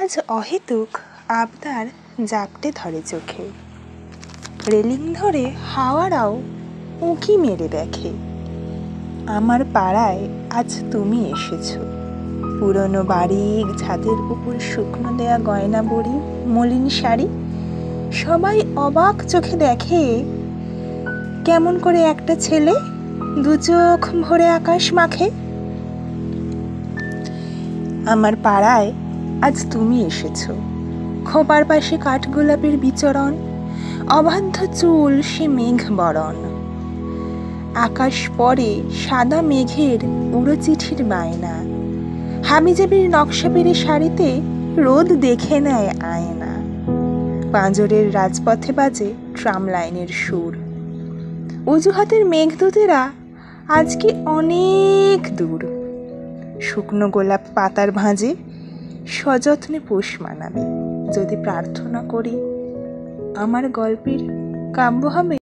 আজ অহেতুক আবদার জাপটে ধরে চোখে, রেলিং ধরে হাওয়ারাও উঁকি মেরে দেখে। আমার পাড়ায় আজ তুমি এসেছো, পুরনো বাড়ির ছাদের উপর শুকনো দেয়া গয়না বড়ি, মলিন শাড়ি। সবাই অবাক চোখে দেখে কেমন করে একটা ছেলে দু চোখ ভরে আকাশ মাখে। আমার পাড়ায় আজ তুমি এসেছো, খোপার পাশে কাঠগোলাপের বিচরণ, অবাধ্য চুল সে মেঘ বরণ। আকাশ পরে সাদা মেঘের উড়ো চিঠির বায়না, হাবিজাবির নকশা পেরে শাড়িতে রোদ দেখে নেয় আয়না। পাঁজরের রাজপথে বাজে ট্রাম লাইনের সুর, অজুহাতের মেঘদূতেরা আজকে অনেক দূর। শুকনো গোলাপ পাতার ভাঁজে সযত্নে পোষ মানাবে, যদি প্রার্থনা করি আমার গল্পের কাব্য হবে।